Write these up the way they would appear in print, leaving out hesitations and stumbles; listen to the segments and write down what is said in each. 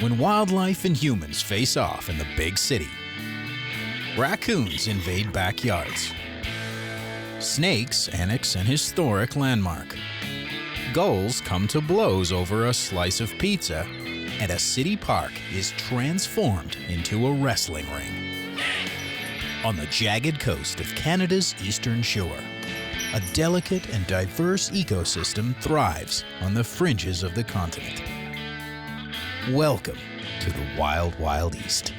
when wildlife and humans face off in the big city. Raccoons invade backyards. Snakes annex an historic landmark. Gulls come to blows over a slice of pizza, and a city park is transformed into a wrestling ring. On the jagged coast of Canada's eastern shore, a delicate and diverse ecosystem thrives on the fringes of the continent. Welcome to the Wild, Wild East.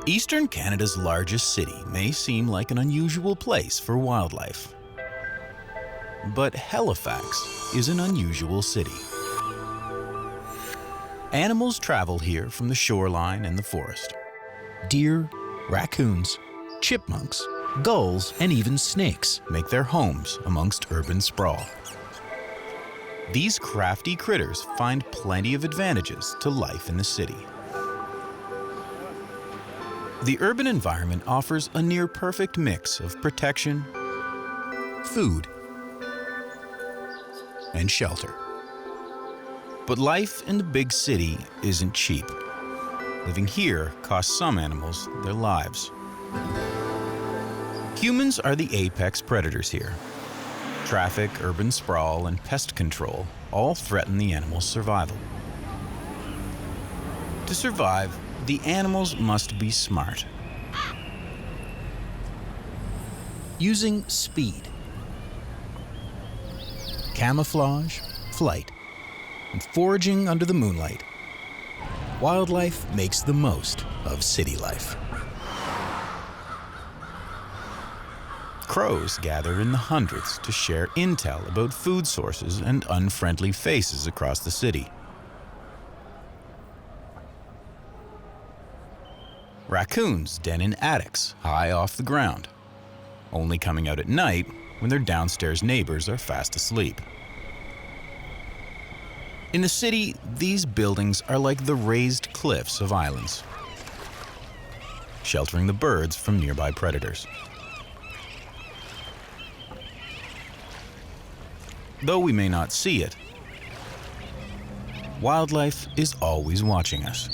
Eastern Canada's largest city may seem like an unusual place for wildlife. But Halifax is an unusual city. Animals travel here from the shoreline and the forest. Deer, raccoons, chipmunks, gulls, and even snakes make their homes amongst urban sprawl. These crafty critters find plenty of advantages to life in the city. The urban environment offers a near-perfect mix of protection, food, and shelter. But life in the big city isn't cheap. Living here costs some animals their lives. Humans are the apex predators here. Traffic, urban sprawl, and pest control all threaten the animal's survival. To survive, the animals must be smart. Using speed, camouflage, flight, and foraging under the moonlight, wildlife makes the most of city life. Crows gather in the hundreds to share intel about food sources and unfriendly faces across the city. Raccoons den in attics high off the ground, only coming out at night when their downstairs neighbors are fast asleep. In the city, these buildings are like the raised cliffs of islands, sheltering the birds from nearby predators. Though we may not see it, wildlife is always watching us.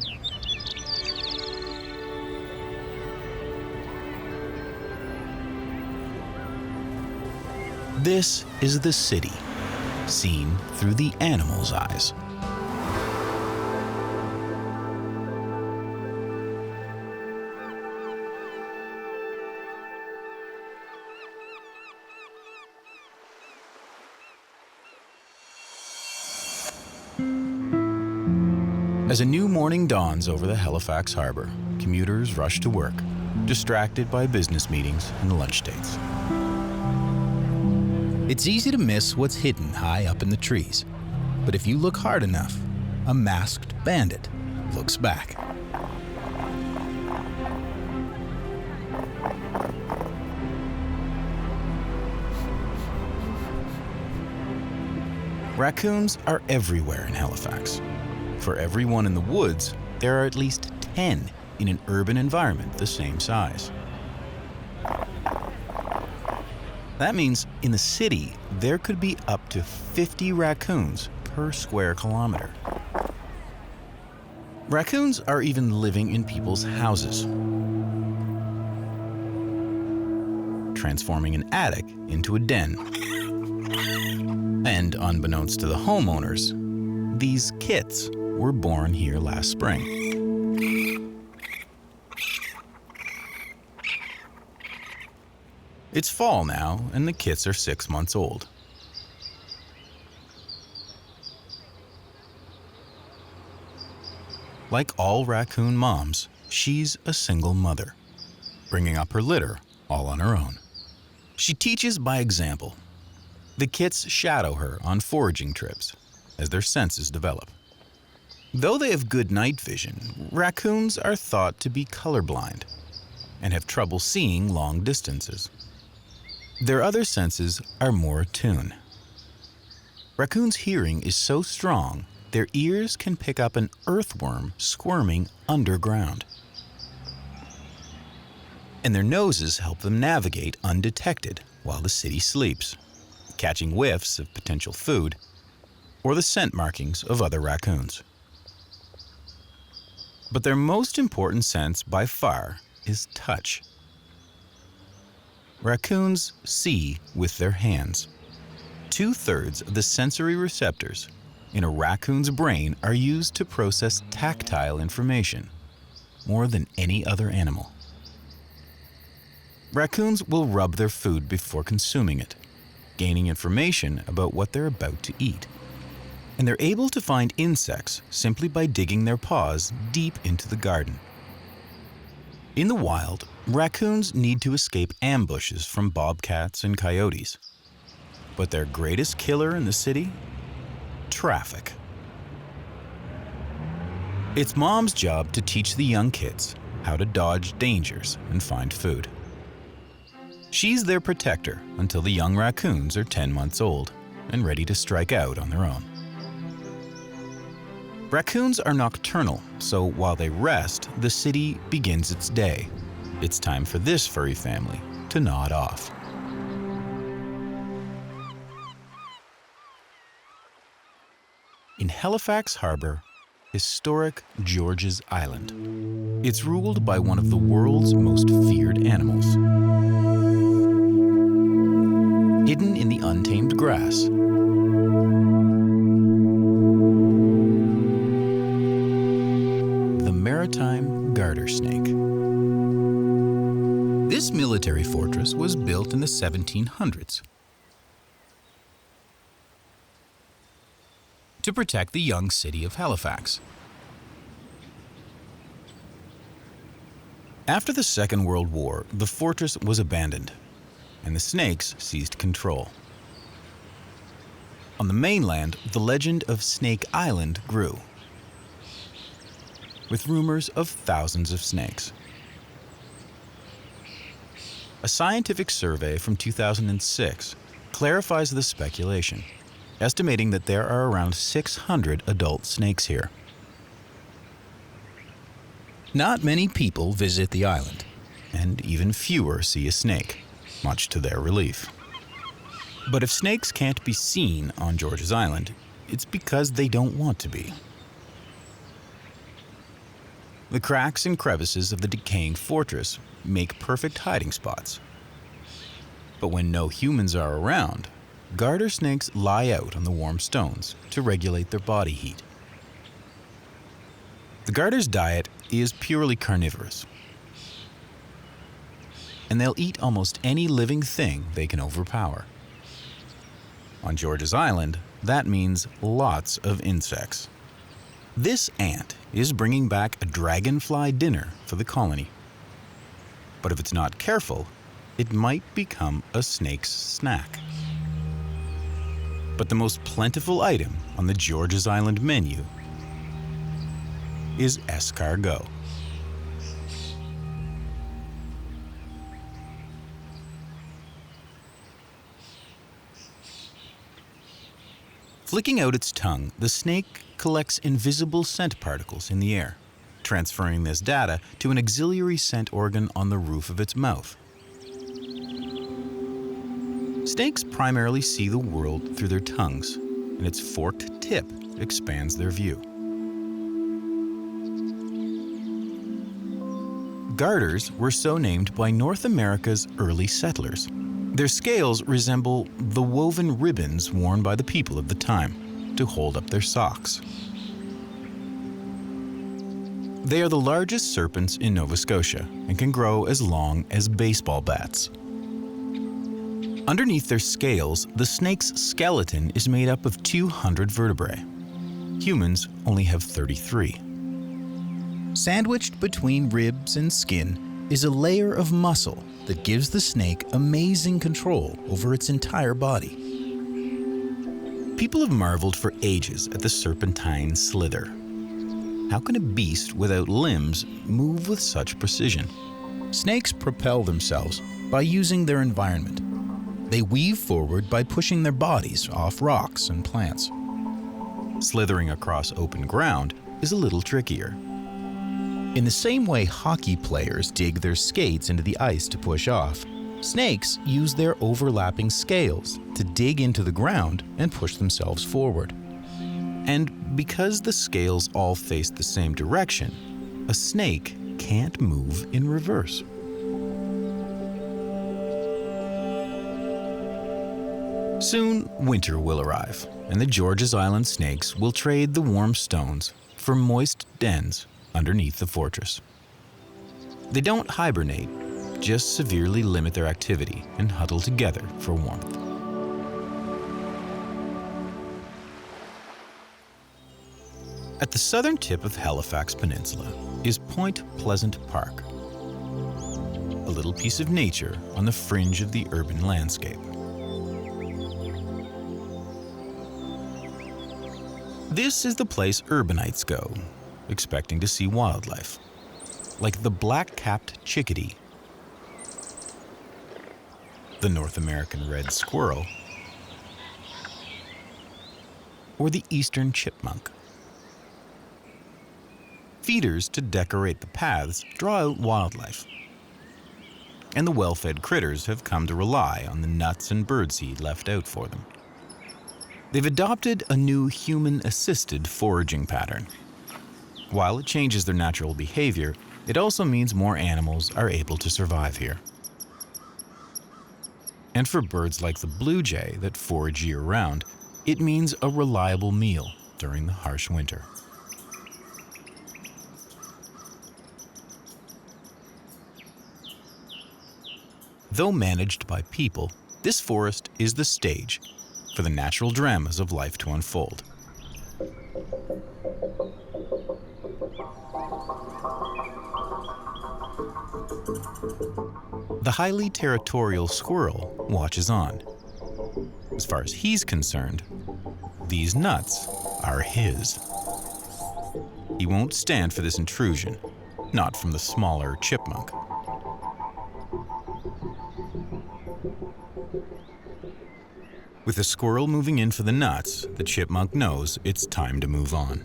This is the city, seen through the animal's eyes. As a new morning dawns over the Halifax harbor, commuters rush to work, distracted by business meetings and lunch dates. It's easy to miss what's hidden high up in the trees, but if you look hard enough, a masked bandit looks back. Raccoons are everywhere in Halifax. For every one in the woods, there are at least 10 in an urban environment the same size. That means in the city, there could be up to 50 raccoons per square kilometer. Raccoons are even living in people's houses, transforming an attic into a den. And unbeknownst to the homeowners, these kits were born here last spring. It's fall now, and the kits are 6 months old. Like all raccoon moms, she's a single mother, bringing up her litter all on her own. She teaches by example. The kits shadow her on foraging trips as their senses develop. Though they have good night vision, raccoons are thought to be colorblind and have trouble seeing long distances. Their other senses are more attuned. Raccoons' hearing is so strong, their ears can pick up an earthworm squirming underground. and their noses help them navigate undetected while the city sleeps, catching whiffs of potential food or the scent markings of other raccoons. But their most important sense by far is touch. Raccoons see with their hands. 2/3 of the sensory receptors in a raccoon's brain are used to process tactile information, more than any other animal. Raccoons will rub their food before consuming it, gaining information about what they're about to eat. And they're able to find insects simply by digging their paws deep into the garden. In the wild, raccoons need to escape ambushes from bobcats and coyotes. But their greatest killer in the city? Traffic. It's mom's job to teach the young kids how to dodge dangers and find food. She's their protector until the young raccoons are 10 months old and ready to strike out on their own. Raccoons are nocturnal, so while they rest, the city begins its day. It's time for this furry family to nod off. In Halifax Harbor, historic George's Island. It's ruled by one of the world's most feared animals. Hidden in the untamed grass, the maritime garter snake. This military fortress was built in the 1700s to protect the young city of Halifax. After the Second World War, the fortress was abandoned, and the snakes seized control. On the mainland, the legend of Snake Island grew, with rumors of thousands of snakes. A scientific survey from 2006 clarifies the speculation, estimating that there are around 600 adult snakes here. Not many people visit the island, and even fewer see a snake, much to their relief. But if snakes can't be seen on George's Island, it's because they don't want to be. The cracks and crevices of the decaying fortress make perfect hiding spots. But when no humans are around, garter snakes lie out on the warm stones to regulate their body heat. The garter's diet is purely carnivorous, and they'll eat almost any living thing they can overpower. On George's Island, that means lots of insects. This ant is bringing back a dragonfly dinner for the colony. But if it's not careful, it might become a snake's snack. But the most plentiful item on the George's Island menu is escargot. Flicking out its tongue, the snake collects invisible scent particles in the air, transferring this data to an auxiliary scent organ on the roof of its mouth. Snakes primarily see the world through their tongues, and its forked tip expands their view. Garters were so named by North America's early settlers. Their scales resemble the woven ribbons worn by the people of the time to hold up their socks. They are the largest serpents in Nova Scotia and can grow as long as baseball bats. Underneath their scales, the snake's skeleton is made up of 200 vertebrae. Humans only have 33. Sandwiched between ribs and skin is a layer of muscle that gives the snake amazing control over its entire body. People have marveled for ages at the serpentine slither. How can a beast without limbs move with such precision? Snakes propel themselves by using their environment. They weave forward by pushing their bodies off rocks and plants. Slithering across open ground is a little trickier. In the same way hockey players dig their skates into the ice to push off, snakes use their overlapping scales to dig into the ground and push themselves forward. And because the scales all face the same direction, a snake can't move in reverse. Soon, winter will arrive, and the George's Island snakes will trade the warm stones for moist dens underneath the fortress. They don't hibernate, just severely limit their activity and huddle together for warmth. At the southern tip of Halifax Peninsula is Point Pleasant Park, a little piece of nature on the fringe of the urban landscape. This is the place urbanites go, expecting to see wildlife, like the black-capped chickadee, the North American red squirrel, or the eastern chipmunk. Feeders to decorate the paths draw out wildlife, and the well-fed critters have come to rely on the nuts and birdseed left out for them. They've adopted a new human-assisted foraging pattern. While it changes their natural behavior, it also means more animals are able to survive here. And for birds like the blue jay that forage year-round, it means a reliable meal during the harsh winter. Though managed by people, this forest is the stage for the natural dramas of life to unfold. The highly territorial squirrel watches on. As far as he's concerned, these nuts are his. He won't stand for this intrusion, not from the smaller chipmunk. With the squirrel moving in for the nuts, the chipmunk knows it's time to move on.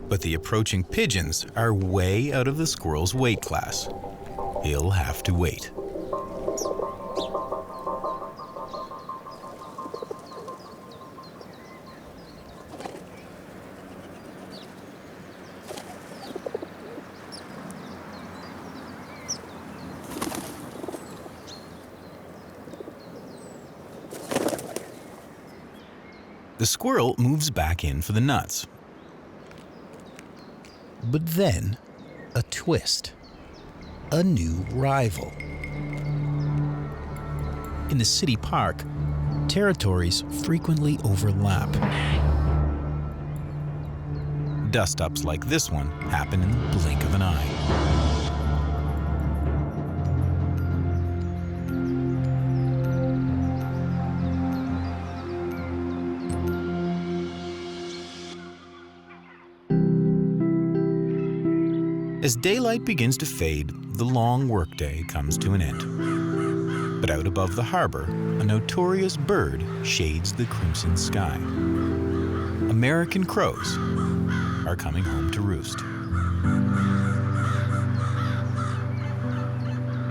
But the approaching pigeons are way out of the squirrel's weight class. He'll have to wait. The squirrel moves back in for the nuts. But then, a twist. A new rival. In the city park, territories frequently overlap. Dust-ups like this one happen in the blink of an eye. As daylight begins to fade, the long workday comes to an end. But out above the harbor, a notorious bird shades the crimson sky. American crows are coming home to roost.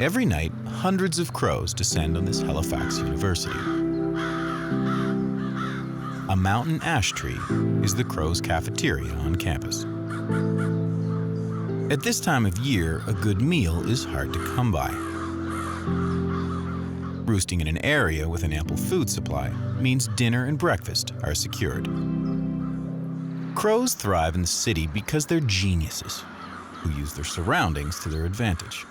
Every night, hundreds of crows descend on this Halifax University. A mountain ash tree is the crows' cafeteria on campus. At this time of year, a good meal is hard to come by. Roosting in an area with an ample food supply means dinner and breakfast are secured. Crows thrive in the city because they're geniuses who use their surroundings to their advantage.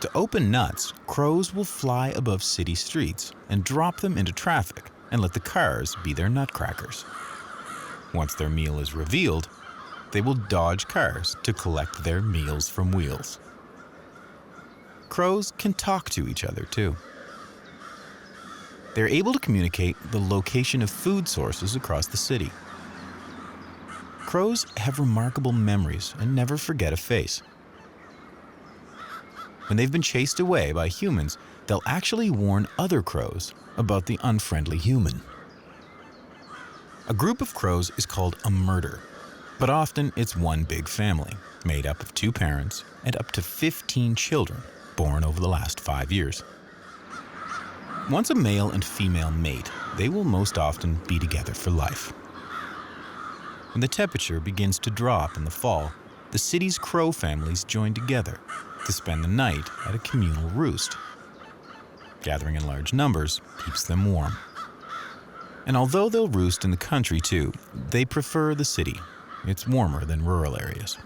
To open nuts, crows will fly above city streets and drop them into traffic and let the cars be their nutcrackers. Once their meal is revealed, they will dodge cars to collect their meals from wheels. Crows can talk to each other, too. They're able to communicate the location of food sources across the city. Crows have remarkable memories and never forget a face. When they've been chased away by humans, they'll actually warn other crows about the unfriendly human. A group of crows is called a murder, but often it's one big family, made up of 2 parents and up to 15 children born over the last 5 years. Once a male and female mate, they will most often be together for life. When the temperature begins to drop in the fall, the city's crow families join together to spend the night at a communal roost. Gathering in large numbers keeps them warm. And although they'll roost in the country too, they prefer the city. It's warmer than rural areas.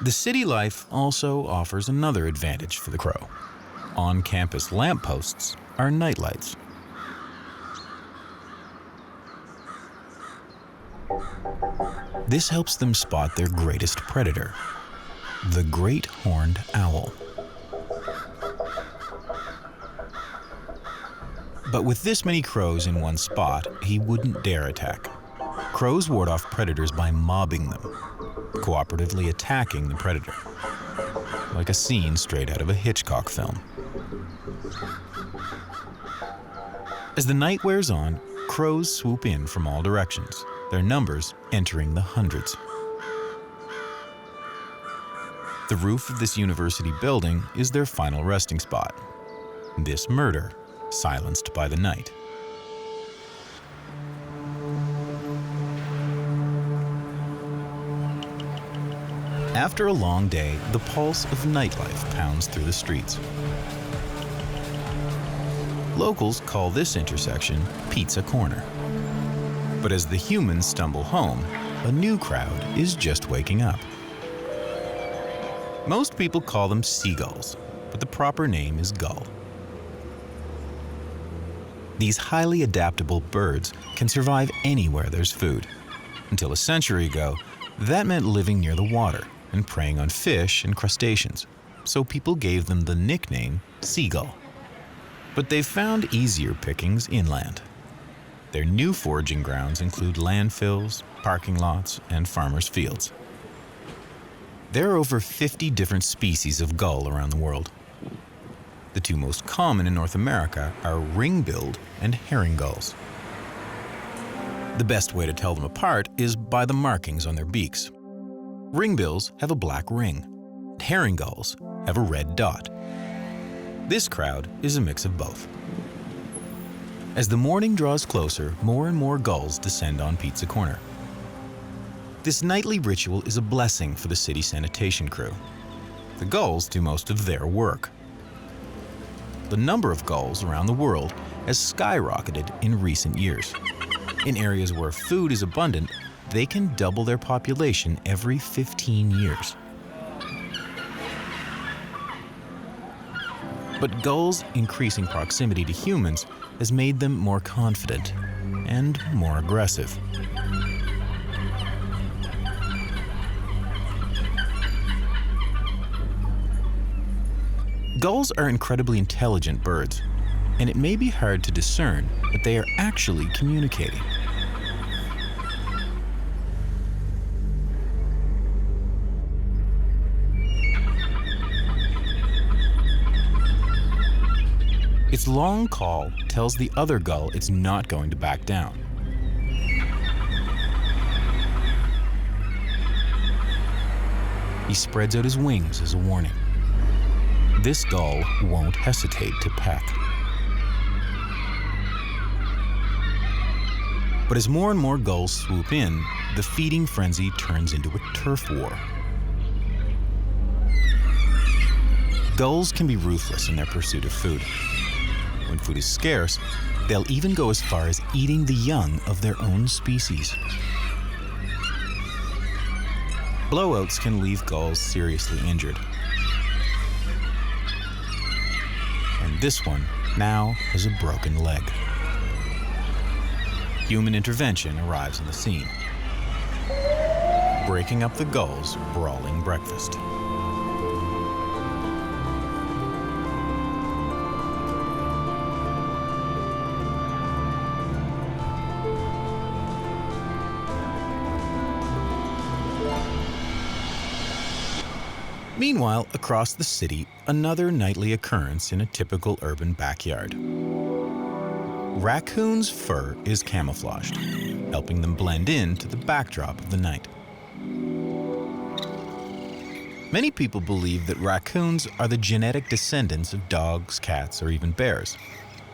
The city life also offers another advantage for the crow. On-campus lampposts are nightlights. This helps them spot their greatest predator, the great horned owl. But with this many crows in one spot, he wouldn't dare attack. Crows ward off predators by mobbing them, cooperatively attacking the predator, like a scene straight out of a Hitchcock film. As the night wears on, crows swoop in from all directions, their numbers entering the hundreds. The roof of this university building is their final resting spot. This murder, silenced by the night. After a long day, the pulse of nightlife pounds through the streets. Locals call this intersection Pizza Corner. But as the humans stumble home, a new crowd is just waking up. Most people call them seagulls, but the proper name is gull. These highly adaptable birds can survive anywhere there's food. Until a century ago, that meant living near the water and preying on fish and crustaceans, so people gave them the nickname seagull. But they've found easier pickings inland. Their new foraging grounds include landfills, parking lots, and farmers' fields. There are over 50 different species of gull around the world. The 2 most common in North America are ring-billed and herring gulls. The best way to tell them apart is by the markings on their beaks. Ringbills have a black ring. Herring gulls have a red dot. This crowd is a mix of both. As the morning draws closer, more and more gulls descend on Pizza Corner. This nightly ritual is a blessing for the city sanitation crew. The gulls do most of their work. The number of gulls around the world has skyrocketed in recent years. In areas where food is abundant, they can double their population every 15 years. But gulls' increasing proximity to humans has made them more confident and more aggressive. Gulls are incredibly intelligent birds, and it may be hard to discern that they are actually communicating. Its long call tells the other gull it's not going to back down. He spreads out his wings as a warning. This gull won't hesitate to peck. But as more and more gulls swoop in, the feeding frenzy turns into a turf war. Gulls can be ruthless in their pursuit of food. When food is scarce, they'll even go as far as eating the young of their own species. Blowouts can leave gulls seriously injured. And this one now has a broken leg. Human intervention arrives on the scene, breaking up the gulls' brawling breakfast. Meanwhile, across the city, another nightly occurrence in a typical urban backyard. Raccoons' fur is camouflaged, helping them blend in to the backdrop of the night. Many people believe that raccoons are the genetic descendants of dogs, cats, or even bears,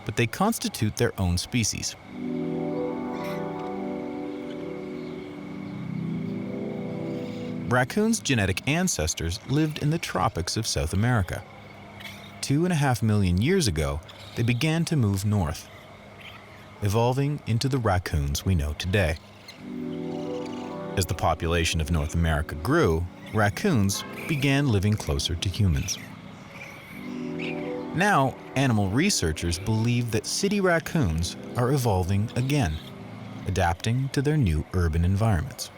but they constitute their own species. Raccoons' genetic ancestors lived in the tropics of South America. 2.5 million years ago, they began to move north, evolving into the raccoons we know today. As the population of North America grew, raccoons began living closer to humans. Now, animal researchers believe that city raccoons are evolving again, adapting to their new urban environments.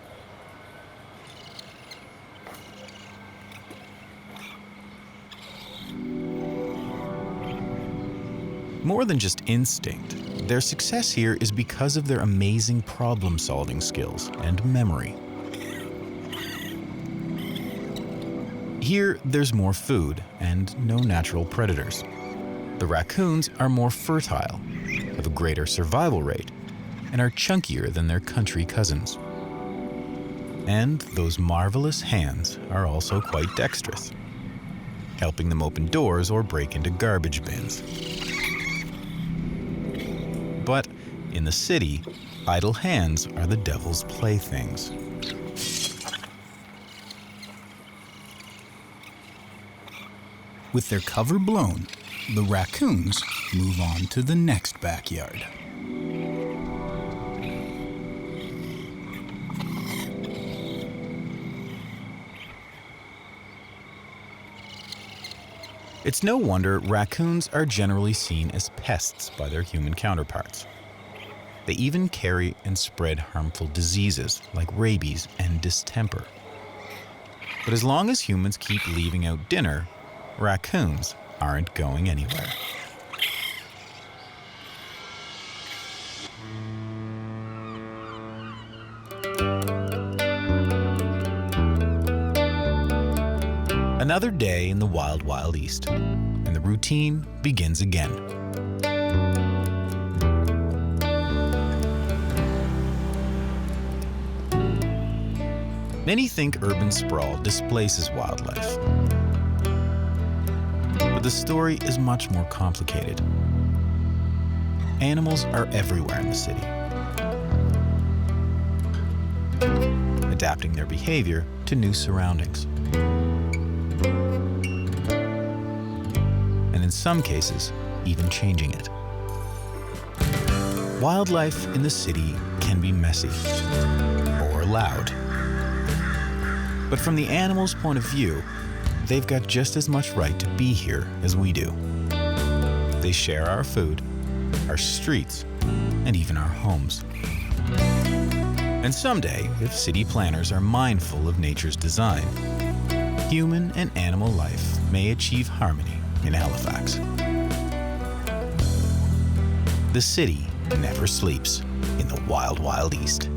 More than just instinct, their success here is because of their amazing problem-solving skills and memory. Here, there's more food and no natural predators. The raccoons are more fertile, have a greater survival rate, and are chunkier than their country cousins. And those marvelous hands are also quite dexterous, helping them open doors or break into garbage bins. But in the city, idle hands are the devil's playthings. With their cover blown, the raccoons move on to the next backyard. It's no wonder raccoons are generally seen as pests by their human counterparts. They even carry and spread harmful diseases like rabies and distemper. But as long as humans keep leaving out dinner, raccoons aren't going anywhere. Another day in the wild, wild east, and the routine begins again. Many think urban sprawl displaces wildlife. But the story is much more complicated. Animals are everywhere in the city, adapting their behavior to new surroundings. And in some cases, even changing it. Wildlife in the city can be messy or loud. But from the animals' point of view, they've got just as much right to be here as we do. They share our food, our streets, and even our homes. And someday, if city planners are mindful of nature's design, human and animal life may achieve harmony in Halifax. The city never sleeps in the wild, wild east.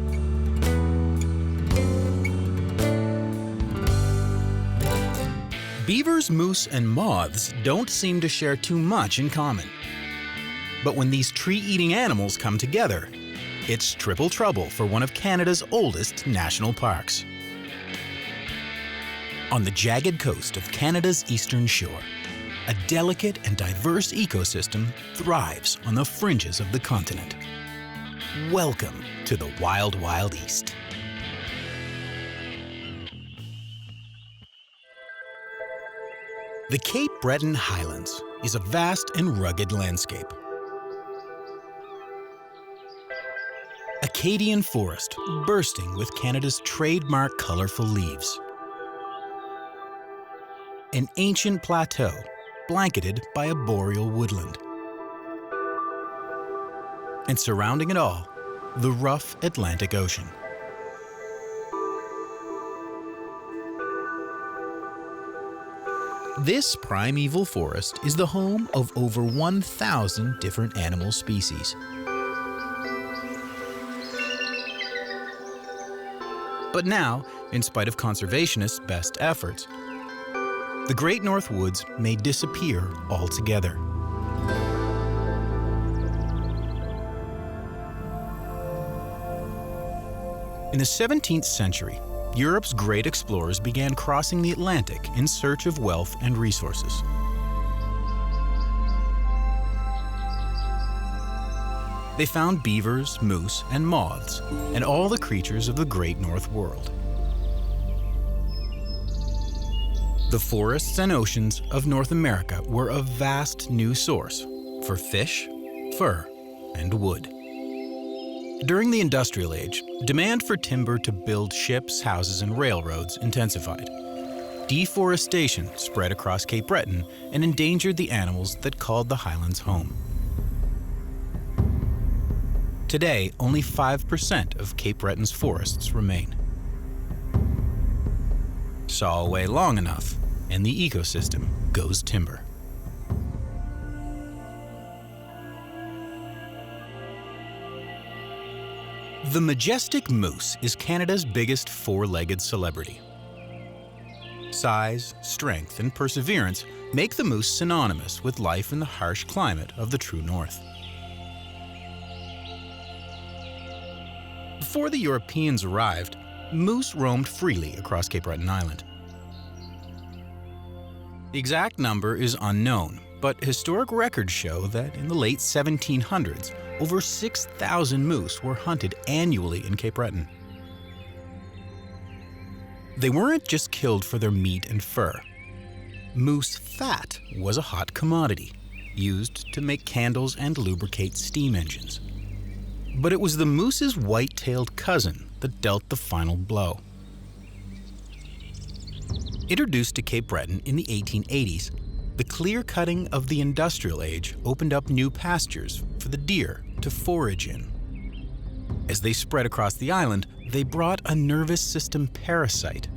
Beavers, moose, and moths don't seem to share too much in common. But when these tree-eating animals come together, it's triple trouble for one of Canada's oldest national parks. On the jagged coast of Canada's eastern shore, a delicate and diverse ecosystem thrives on the fringes of the continent. Welcome to the Wild, Wild East. The Cape Breton Highlands is a vast and rugged landscape. Acadian forest bursting with Canada's trademark colorful leaves. An ancient plateau blanketed by a boreal woodland. And surrounding it all, the rough Atlantic Ocean. This primeval forest is the home of over 1,000 different animal species. But now, in spite of conservationists' best efforts, the Great North Woods may disappear altogether. In the 17th century, Europe's great explorers began crossing the Atlantic in search of wealth and resources. They found beavers, moose, and moths, and all the creatures of the great North World. The forests and oceans of North America were a vast new source for fish, fur, and wood. During the Industrial Age, demand for timber to build ships, houses, and railroads intensified. Deforestation spread across Cape Breton and endangered the animals that called the Highlands home. Today, only 5% of Cape Breton's forests remain. Saw away long enough, and the ecosystem goes timber. The majestic moose is Canada's biggest four-legged celebrity. Size, strength, and perseverance make the moose synonymous with life in the harsh climate of the true north. Before the Europeans arrived, moose roamed freely across Cape Breton Island. The exact number is unknown, but historic records show that in the late 1700s, over 6,000 moose were hunted annually in Cape Breton. They weren't just killed for their meat and fur. Moose fat was a hot commodity, used to make candles and lubricate steam engines. But it was the moose's white-tailed cousin that dealt the final blow. Introduced to Cape Breton in the 1880s, the clear-cutting of the Industrial Age opened up new pastures for the deer to forage in. As they spread across the island, they brought a nervous system parasite.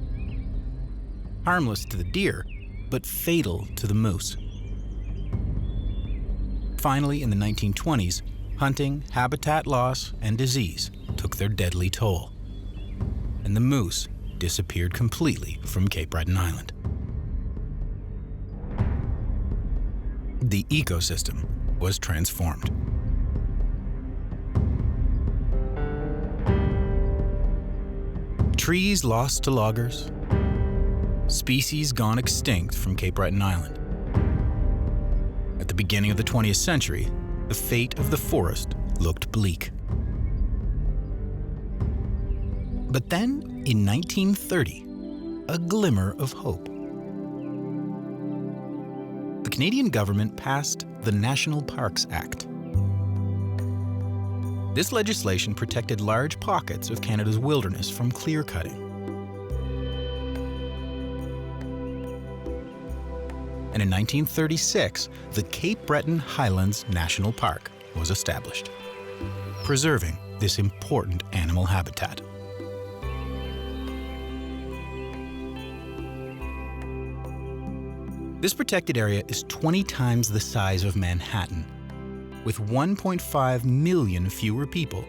Harmless to the deer, but fatal to the moose. Finally, in the 1920s, hunting, habitat loss, and disease took their deadly toll, and the moose disappeared completely from Cape Breton Island. The ecosystem was transformed. Trees lost to loggers, species gone extinct from Cape Breton Island. At the beginning of the 20th century, the fate of the forest looked bleak. But then, in 1930, a glimmer of hope. The Canadian government passed the National Parks Act. This legislation protected large pockets of Canada's wilderness from clear-cutting. And in 1936, the Cape Breton Highlands National Park was established, preserving this important animal habitat. This protected area is 20 times the size of Manhattan, with 1.5 million fewer people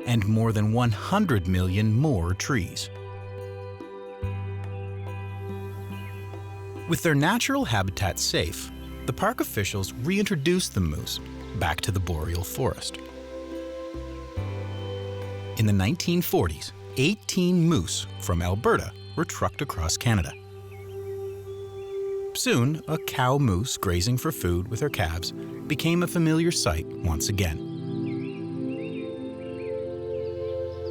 and more than 100 million more trees. With their natural habitat safe, the park officials reintroduced the moose back to the boreal forest. In the 1940s, 18 moose from Alberta were trucked across Canada. Soon, a cow moose grazing for food with her calves became a familiar sight once again.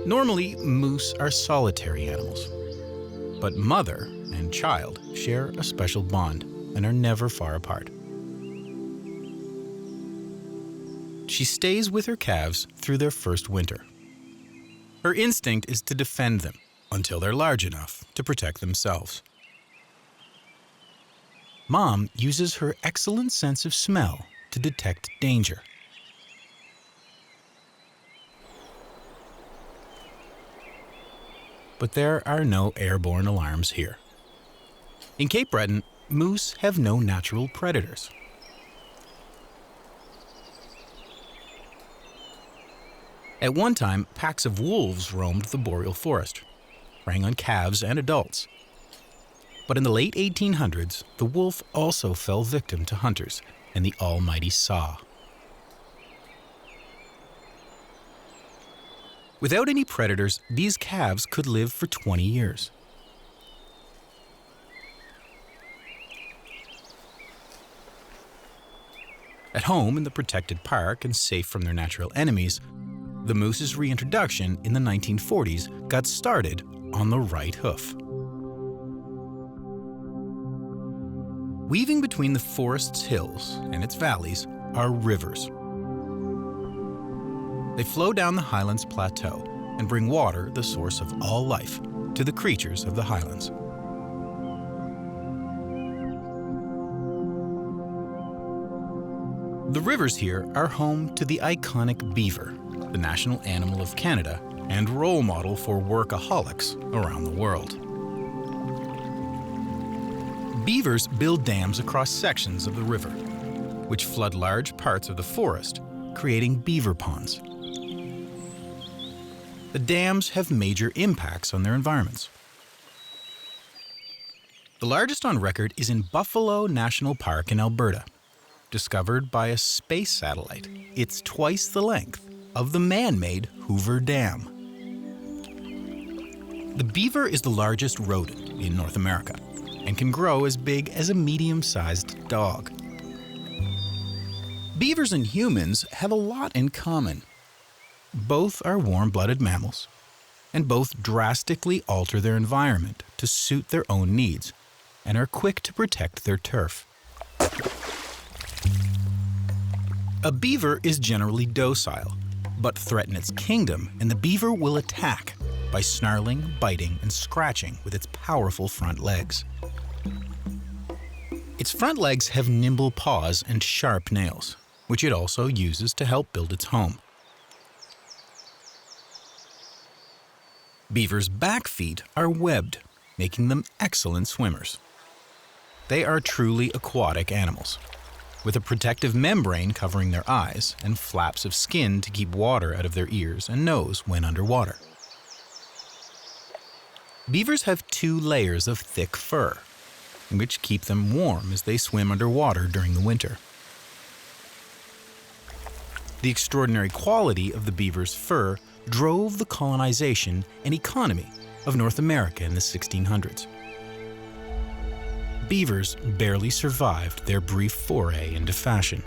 Normally, moose are solitary animals, but mother and child share a special bond and are never far apart. She stays with her calves through their first winter. Her instinct is to defend them until they're large enough to protect themselves. Mom uses her excellent sense of smell to detect danger. But there are no airborne alarms here. In Cape Breton, moose have no natural predators. At one time, packs of wolves roamed the boreal forest, preying on calves and adults. But in the late 1800s, the wolf also fell victim to hunters and the almighty saw. Without any predators, these calves could live for 20 years. At home in the protected park and safe from their natural enemies, the moose's reintroduction in the 1940s got started on the right hoof. Weaving between the forest's hills and its valleys are rivers. They flow down the Highlands plateau and bring water, the source of all life, to the creatures of the Highlands. The rivers here are home to the iconic beaver, the national animal of Canada and role model for workaholics around the world. Beavers build dams across sections of the river, which flood large parts of the forest, creating beaver ponds. The dams have major impacts on their environments. The largest on record is in Buffalo National Park in Alberta, discovered by a space satellite. It's twice the length of the man-made Hoover Dam. The beaver is the largest rodent in North America and can grow as big as a medium-sized dog. Beavers and humans have a lot in common. Both are warm-blooded mammals, and both drastically alter their environment to suit their own needs and are quick to protect their turf. A beaver is generally docile, but threaten its kingdom and the beaver will attack by snarling, biting, and scratching with its powerful front legs. Its front legs have nimble paws and sharp nails, which it also uses to help build its home. Beavers' back feet are webbed, making them excellent swimmers. They are truly aquatic animals, with a protective membrane covering their eyes and flaps of skin to keep water out of their ears and nose when underwater. Beavers have 2 layers of thick fur, which keep them warm as they swim underwater during the winter. The extraordinary quality of the beaver's fur drove the colonization and economy of North America in the 1600s. Beavers barely survived their brief foray into fashion.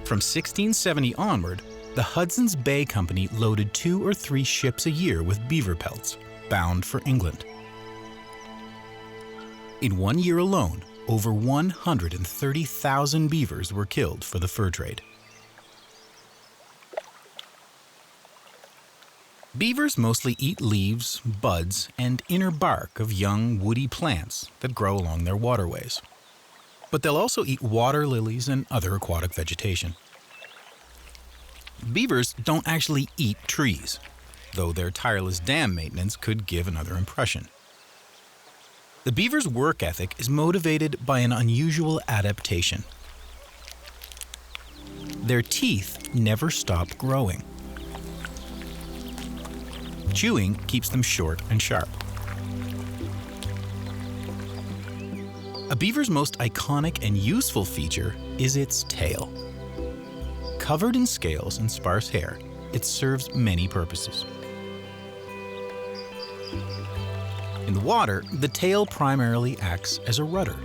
From 1670 onward, the Hudson's Bay Company loaded 2 or 3 ships a year with beaver pelts, bound for England. In 1 year alone, over 130,000 beavers were killed for the fur trade. Beavers mostly eat leaves, buds, and inner bark of young woody plants that grow along their waterways. But they'll also eat water lilies and other aquatic vegetation. Beavers don't actually eat trees, though their tireless dam maintenance could give another impression. The beaver's work ethic is motivated by an unusual adaptation. Their teeth never stop growing. Chewing keeps them short and sharp. A beaver's most iconic and useful feature is its tail. Covered in scales and sparse hair, it serves many purposes. In the water, the tail primarily acts as a rudder,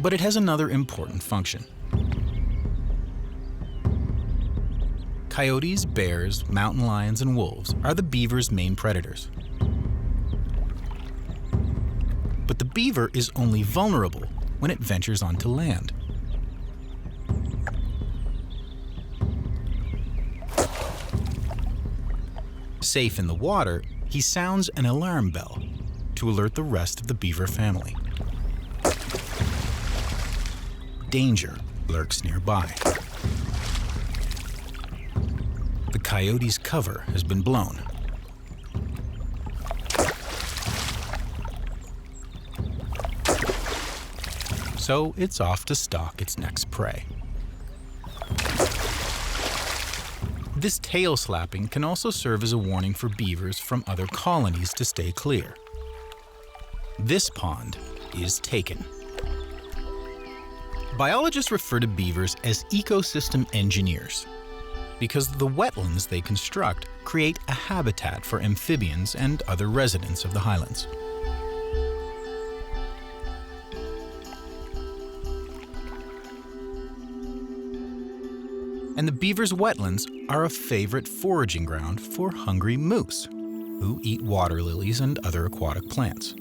but it has another important function. Coyotes, bears, mountain lions, and wolves are the beaver's main predators. But the beaver is only vulnerable when it ventures onto land. Safe in the water, he sounds an alarm bell to alert the rest of the beaver family. Danger lurks nearby. The coyote's cover has been blown. So it's off to stalk its next prey. This tail slapping can also serve as a warning for beavers from other colonies to stay clear. This pond is taken. Biologists refer to beavers as ecosystem engineers. because the wetlands they construct create a habitat for amphibians and other residents of the Highlands. And the beavers' wetlands are a favorite foraging ground for hungry moose, who eat water lilies and other aquatic plants.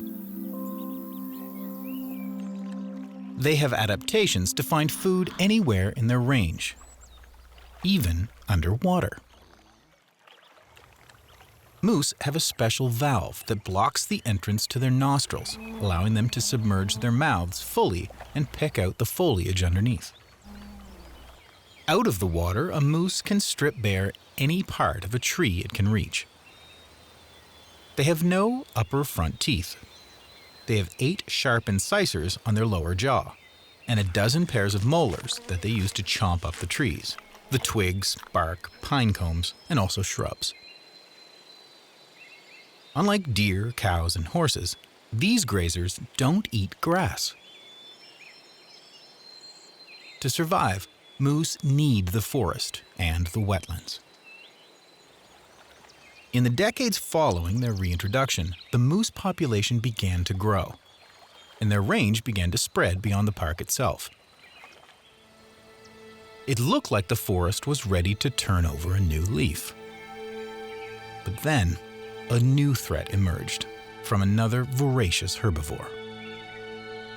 They have adaptations to find food anywhere in their range, even underwater. Moose have a special valve that blocks the entrance to their nostrils, allowing them to submerge their mouths fully and pick out the foliage underneath. Out of the water, a moose can strip bare any part of a tree it can reach. They have no upper front teeth. They have 8 sharp incisors on their lower jaw, and a dozen pairs of molars that they use to chomp up the trees, the twigs, bark, pine cones, and also shrubs. Unlike deer, cows, and horses, these grazers don't eat grass. To survive, moose need the forest and the wetlands. In the decades following their reintroduction, the moose population began to grow, and their range began to spread beyond the park itself. It looked like the forest was ready to turn over a new leaf. But then, a new threat emerged from another voracious herbivore.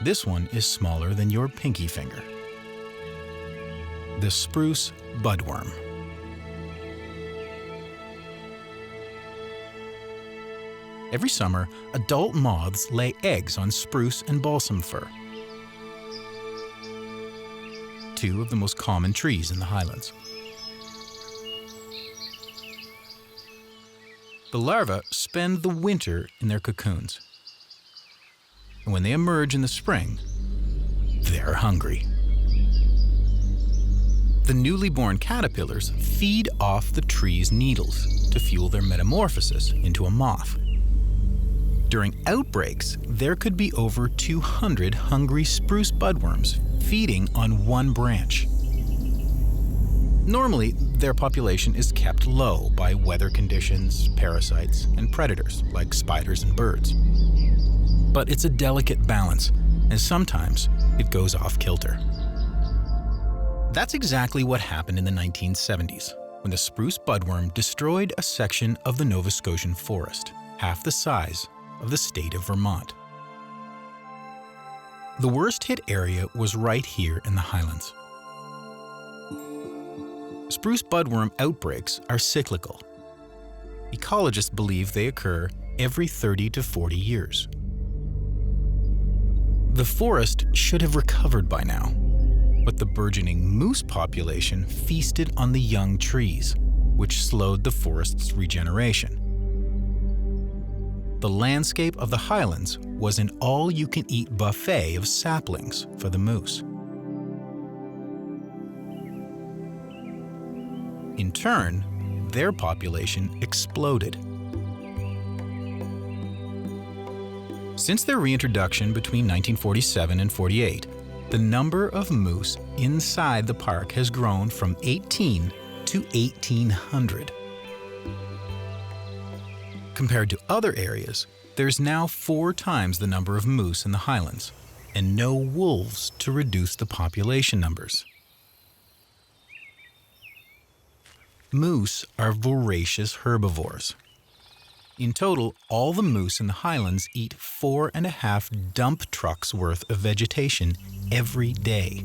This one is smaller than your pinky finger. The spruce budworm. Every summer, adult moths lay eggs on spruce and balsam fir, 2 of the most common trees in the Highlands. The larvae spend the winter in their cocoons, and when they emerge in the spring, they're hungry. The newly born caterpillars feed off the tree's needles to fuel their metamorphosis into a moth. During outbreaks, there could be over 200 hungry spruce budworms feeding on one branch. Normally, their population is kept low by weather conditions, parasites, and predators like spiders and birds. But it's a delicate balance, and sometimes it goes off kilter. That's exactly what happened in the 1970s, when the spruce budworm destroyed a section of the Nova Scotian forest, half the size of the state of Vermont. The worst hit area was right here in the Highlands. Spruce budworm outbreaks are cyclical. Ecologists believe they occur every 30 to 40 years. The forest should have recovered by now, but the burgeoning moose population feasted on the young trees, which slowed the forest's regeneration. The landscape of the Highlands was an all-you-can-eat buffet of saplings for the moose. In turn, their population exploded. Since their reintroduction between 1947 and 48, the number of moose inside the park has grown from 18 to 1,800. Compared to other areas, there's now 4 times the number of moose in the Highlands, and no wolves to reduce the population numbers. Moose are voracious herbivores. In total, all the moose in the Highlands eat 4.5 dump trucks worth of vegetation every day.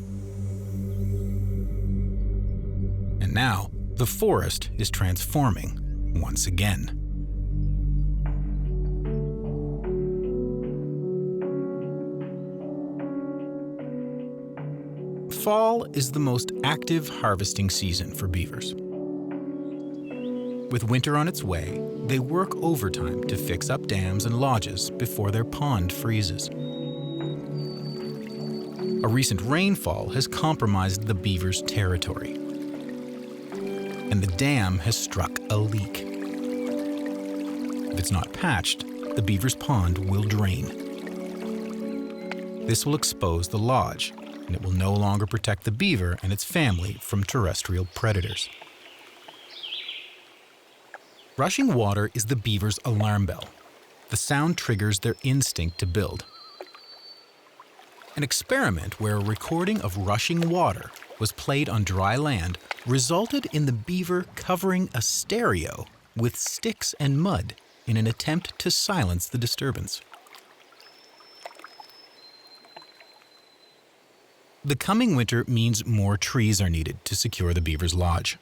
And now, the forest is transforming once again. Fall is the most active harvesting season for beavers. With winter on its way, they work overtime to fix up dams and lodges before their pond freezes. A recent rainfall has compromised the beavers' territory, and the dam has struck a leak. If it's not patched, the beaver's pond will drain. This will expose the lodge, and it will no longer protect the beaver and its family from terrestrial predators. Rushing water is the beaver's alarm bell. The sound triggers their instinct to build. An experiment where a recording of rushing water was played on dry land resulted in the beaver covering a stereo with sticks and mud in an attempt to silence the disturbance. The coming winter means more trees are needed to secure the beaver's lodge.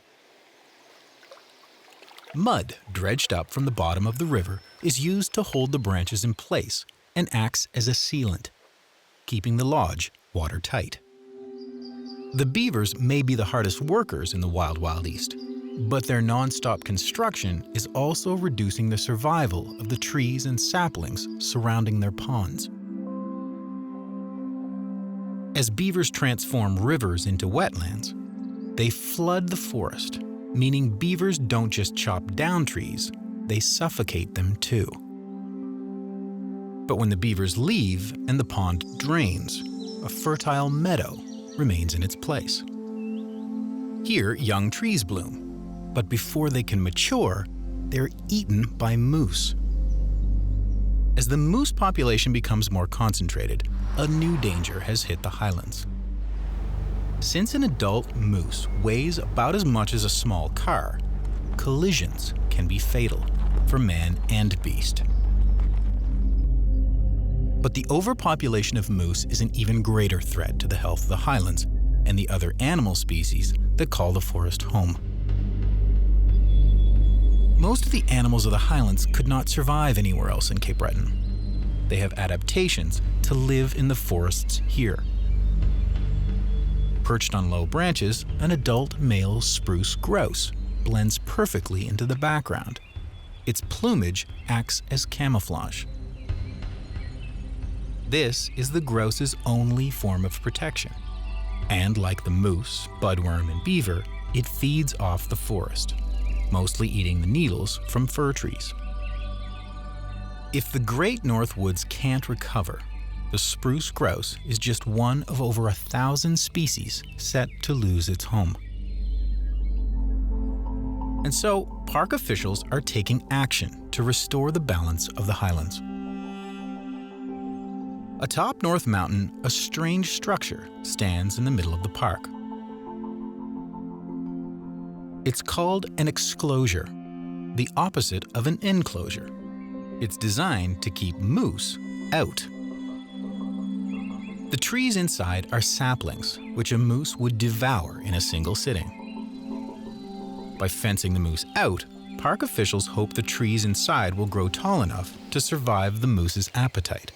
Mud dredged up from the bottom of the river is used to hold the branches in place and acts as a sealant, keeping the lodge watertight. The beavers may be the hardest workers in the wild east, but their non-stop construction is also reducing the survival of the trees and saplings surrounding their ponds. As beavers transform rivers into wetlands, they flood the forest, meaning beavers don't just chop down trees, they suffocate them too. But when the beavers leave and the pond drains, a fertile meadow remains in its place. Here, young trees bloom, but before they can mature, they're eaten by moose. As the moose population becomes more concentrated, a new danger has hit the Highlands. Since an adult moose weighs about as much as a small car, collisions can be fatal for man and beast. But the overpopulation of moose is an even greater threat to the health of the Highlands and the other animal species that call the forest home. Most of the animals of the Highlands could not survive anywhere else in Cape Breton. They have adaptations to live in the forests here. Perched on low branches, an adult male spruce grouse blends perfectly into the background. Its plumage acts as camouflage. This is the grouse's only form of protection. And like the moose, budworm, and beaver, it feeds off the forest, mostly eating the needles from fir trees. If the Great North Woods can't recover, the spruce grouse is just one of over 1,000 species set to lose its home. And so, park officials are taking action to restore the balance of the Highlands. Atop North Mountain, a strange structure stands in the middle of the park. It's called an exclosure, the opposite of an enclosure. It's designed to keep moose out. The trees inside are saplings, which a moose would devour in a single sitting. By fencing the moose out, park officials hope the trees inside will grow tall enough to survive the moose's appetite.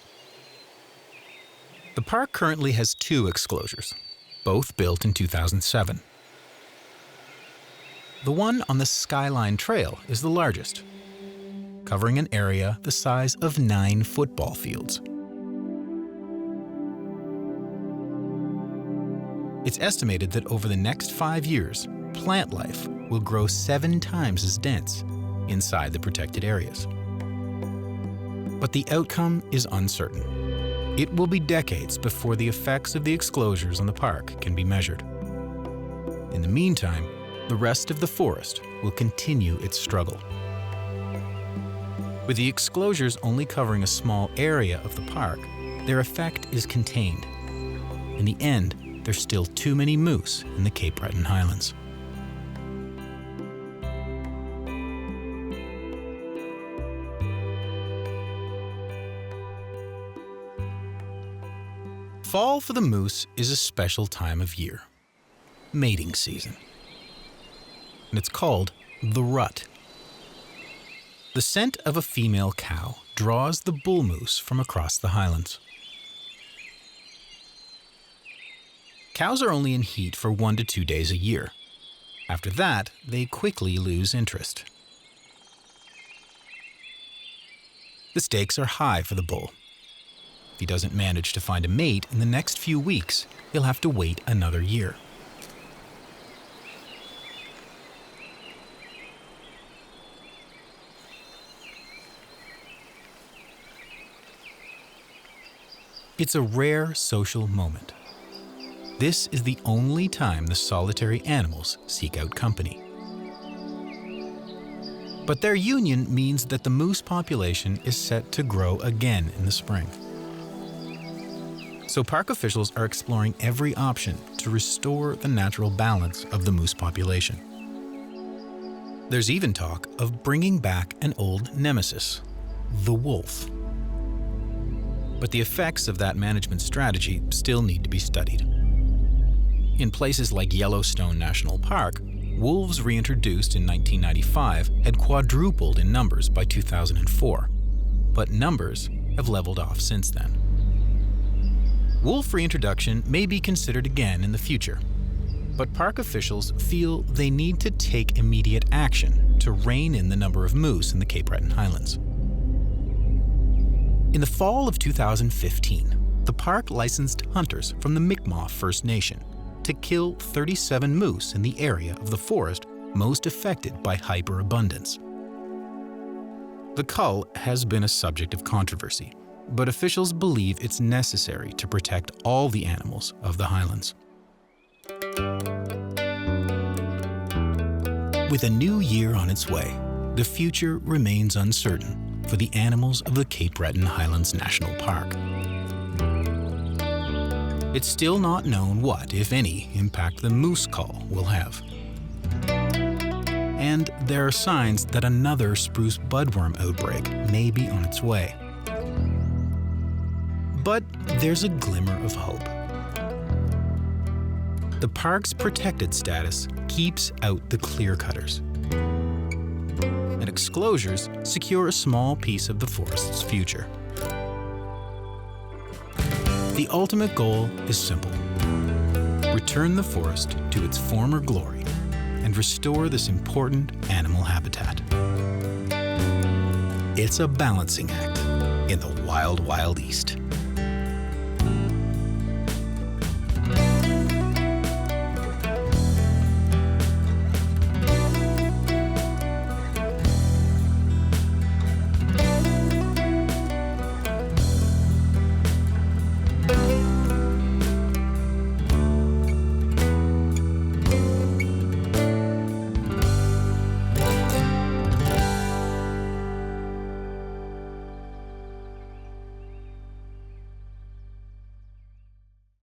The park currently has 2 exclosures, both built in 2007. The one on the Skyline Trail is the largest, covering an area the size of 9 football fields. It's estimated that over the next 5 years, plant life will grow 7 times as dense inside the protected areas. But the outcome is uncertain. It will be decades before the effects of the exclosures on the park can be measured. In the meantime, the rest of the forest will continue its struggle. With the exclosures only covering a small area of the park, their effect is contained. In the end, there's still too many moose in the Cape Breton Highlands. Fall for the moose is a special time of year, mating season. And it's called the rut. The scent of a female cow draws the bull moose from across the Highlands. Cows are only in heat for 1 to 2 days a year. After that, they quickly lose interest. The stakes are high for the bull. If he doesn't manage to find a mate in the next few weeks, he'll have to wait another year. It's a rare social moment. This is the only time the solitary animals seek out company. But their union means that the moose population is set to grow again in the spring. So park officials are exploring every option to restore the natural balance of the moose population. There's even talk of bringing back an old nemesis, the wolf. But the effects of that management strategy still need to be studied. In places like Yellowstone National Park, wolves reintroduced in 1995 had quadrupled in numbers by 2004, but numbers have leveled off since then. Wolf reintroduction may be considered again in the future, but park officials feel they need to take immediate action to rein in the number of moose in the Cape Breton Highlands. In the fall of 2015, the park licensed hunters from the Mi'kmaq First Nation to kill 37 moose in the area of the forest most affected by hyperabundance. The cull has been a subject of controversy, but officials believe it's necessary to protect all the animals of the Highlands. With a new year on its way, the future remains uncertain for the animals of the Cape Breton Highlands National Park. It's still not known what, if any, impact the moose cull will have. And there are signs that another spruce budworm outbreak may be on its way. But there's a glimmer of hope. The park's protected status keeps out the clear-cutters, and exclosures secure a small piece of the forest's future. The ultimate goal is simple: return the forest to its former glory and restore this important animal habitat. It's a balancing act in the wild, wild East.